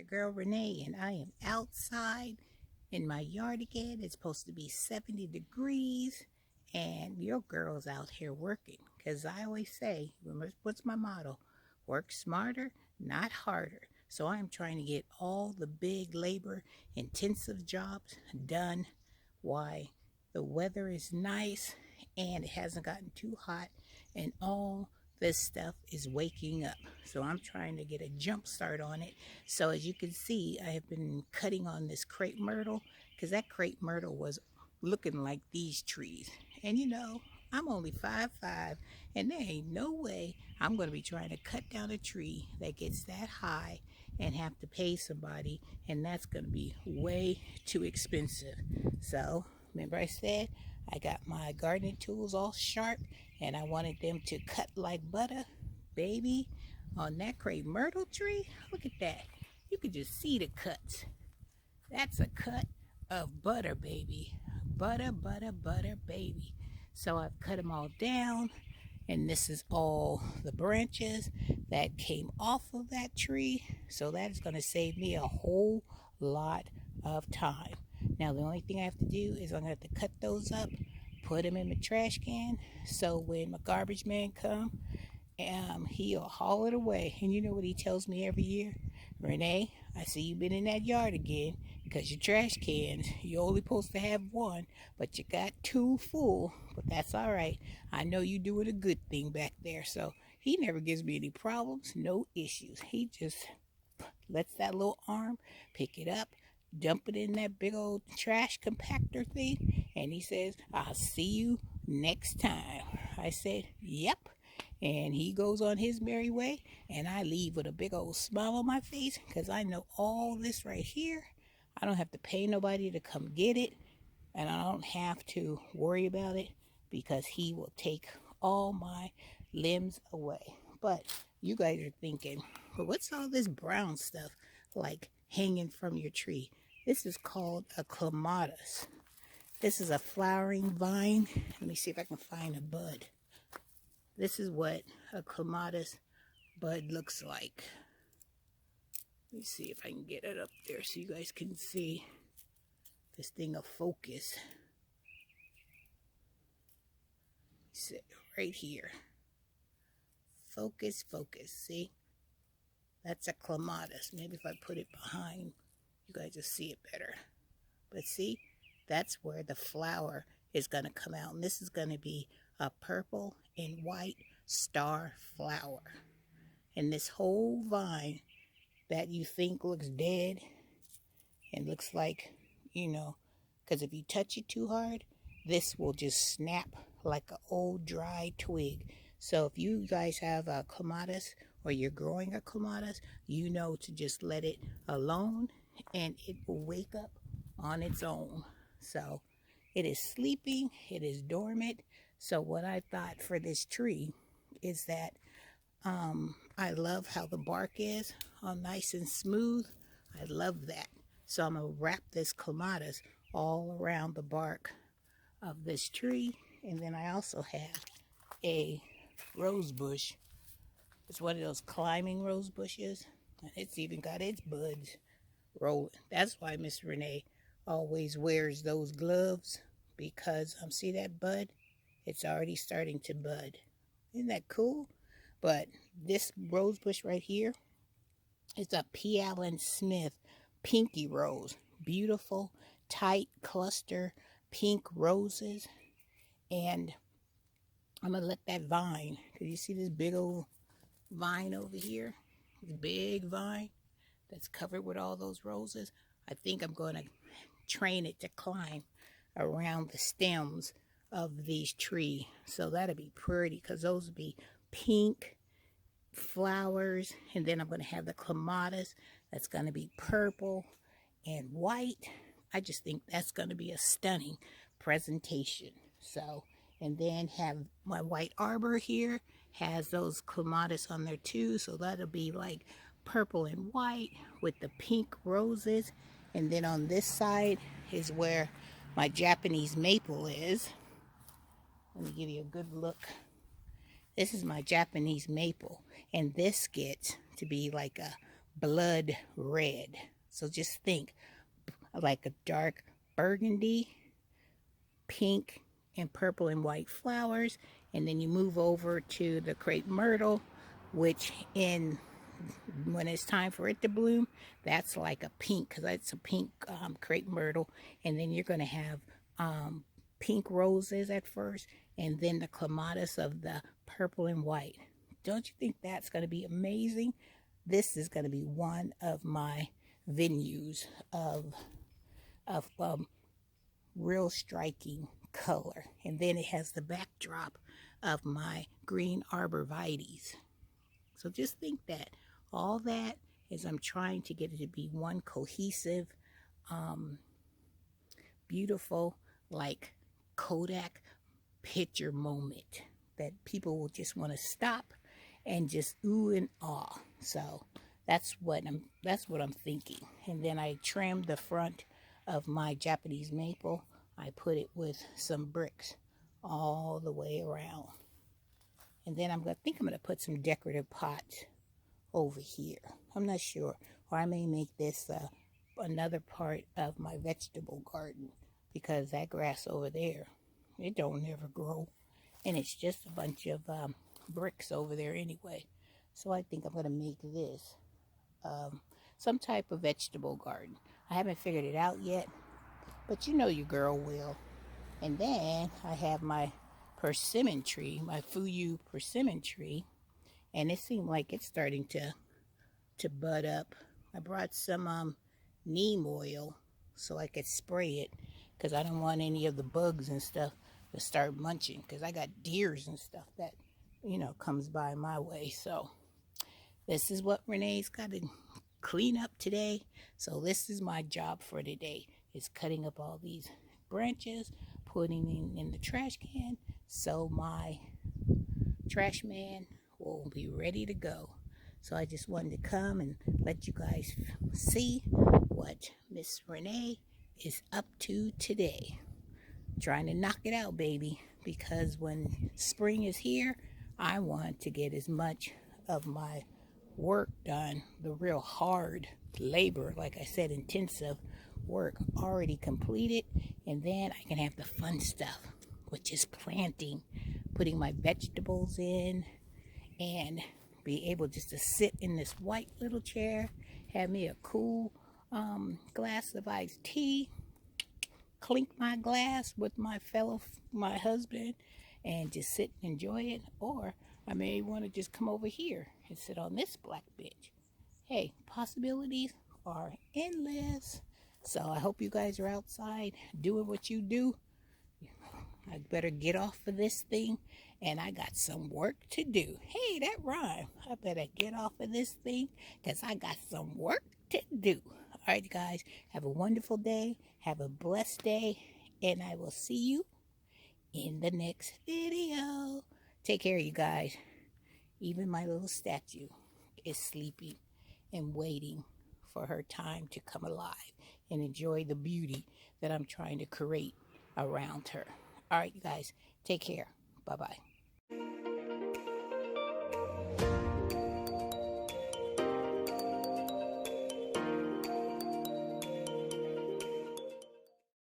your girl Renee, and I am outside in my yard again. It's supposed to be 70 degrees, and your girl's out here working. Because I always say, what's my motto? Work smarter, not harder. So I'm trying to get all the big labor intensive jobs done. Why? The weather is nice and it hasn't gotten too hot, and all this stuff is waking up. So I'm trying to get a jump start on it. So as you can see, I have been cutting on this crepe myrtle because that crepe myrtle was looking like these trees. And I'm only 5'5", and there ain't no way I'm going to be trying to cut down a tree that gets that high and have to pay somebody, and that's going to be way too expensive. So remember I said I got my gardening tools all sharp, and I wanted them to cut like butter. Baby, on that crepe myrtle tree, look at that. You could just see the cuts. That's a cut of butter, baby. Butter, butter, butter, baby. So I've cut them all down, and this is all the branches that came off of that tree. So that is going to save me a whole lot of time. Now the only thing I have to do is I'm going to have to cut those up, put them in my trash can, so when my garbage man comes, he'll haul it away. And you know what he tells me every year? Renee, I see you been in that yard again, because your trash cans, you're only supposed to have one, but you got two full. But that's all right. I know you doing a good thing back there. So he never gives me any problems, no issues. He just lets that little arm pick it up, dump it in that big old trash compactor thing, and he says, I'll see you next time. I said, yep. And he goes on his merry way, and I leave with a big old smile on my face, because I know all this right here, I don't have to pay nobody to come get it, and I don't have to worry about it, because he will take all my limbs away. But you guys are thinking, well, what's all this brown stuff like hanging from your tree? This is called a clematis. This is a flowering vine. Let me see if I can find a bud. This is what a clematis bud looks like. Let me see if I can get it up there so you guys can see. This thing will focus. Sit right here. Focus, focus. See? That's a clematis. Maybe if I put it behind, you guys will see it better. But see, that's where the flower is going to come out. And this is going to be a purple and white star flower. And this whole vine that you think looks dead and looks like, because if you touch it too hard, this will just snap like an old dry twig. So if you guys have a clematis or you're growing a clematis, you know to just let it alone and it will wake up on its own. So it is sleeping, it is dormant. So what I thought for this tree is that I love how the bark is all nice and smooth. I love that. So I'm going to wrap this clematis all around the bark of this tree. And then I also have a rose bush. It's one of those climbing rose bushes. And it's even got its buds rolling. That's why Miss Renee always wears those gloves, because see that bud? It's already starting to bud. Isn't that cool? But this rose bush right here is a P. Allen Smith pinky rose. Beautiful, tight cluster pink roses. And I'm going to let that vine, because you see this big old vine over here? This big vine that's covered with all those roses. I think I'm going to train it to climb around the stems of these trees. So that'll be pretty, because those will be pink flowers. And then I'm going to have the clematis that's going to be purple and white. I just think that's going to be a stunning presentation. So, and then have my white arbor here, has those clematis on there too. So that'll be like purple and white with the pink roses. And then on this side is where my Japanese maple is. Let me give you a good look. This is my Japanese maple, and this gets to be like a blood red. So just think like a dark burgundy, pink, and purple and white flowers. And then you move over to the crepe myrtle, which when it's time for it to bloom, that's like a pink, because that's a pink crepe myrtle. And then you're going to have pink roses at first, and then the clematis of the purple and white. Don't you think that's going to be amazing? This is going to be one of my venues of real striking color. And then it has the backdrop of my green arborvitaes. So just think that all that is I'm trying to get it to be one cohesive, beautiful, like Kodak picture moment that people will just want to stop and just ooh and ah. So that's what I'm thinking. And then I trimmed the front of my Japanese maple. I put it with some bricks all the way around. And then I think I'm going to put some decorative pots over here. I'm not sure. Or I may make this another part of my vegetable garden, because that grass over there, it don't never grow. And it's just a bunch of bricks over there anyway. So I think I'm going to make this some type of vegetable garden. I haven't figured it out yet, but you know your girl will. And then I have my persimmon tree, my Fuyu persimmon tree, and it seemed like it's starting to bud up. I brought some neem oil so I could spray it, because I don't want any of the bugs and stuff to start munching, because I got deers and stuff that, you know, comes by my way. So this is what Renee's got to clean up today. So this is my job for today, is cutting up all these branches, putting them in the trash can, so my trash man will be ready to go. So I just wanted to come and let you guys see what Miss Renee is up to today. Trying to knock it out, baby, because when spring is here, I want to get as much of my work done, the real hard labor, like I said, intensive work already completed, and then I can have the fun stuff, which is planting, putting my vegetables in, and be able just to sit in this white little chair, have me a cool glass of iced tea, clink my glass with my husband, and just sit and enjoy it. Or I may want to just come over here and sit on this black bench. Hey, possibilities are endless. So I hope you guys are outside doing what you do. I better get off of this thing, and I got some work to do. Hey, that rhyme. I better get off of this thing, because I got some work to do. All right, guys, have a wonderful day. Have a blessed day, and I will see you in the next video. Take care, you guys. Even my little statue is sleeping and waiting for her time to come alive and enjoy the beauty that I'm trying to create around her. All right, you guys, take care. Bye-bye.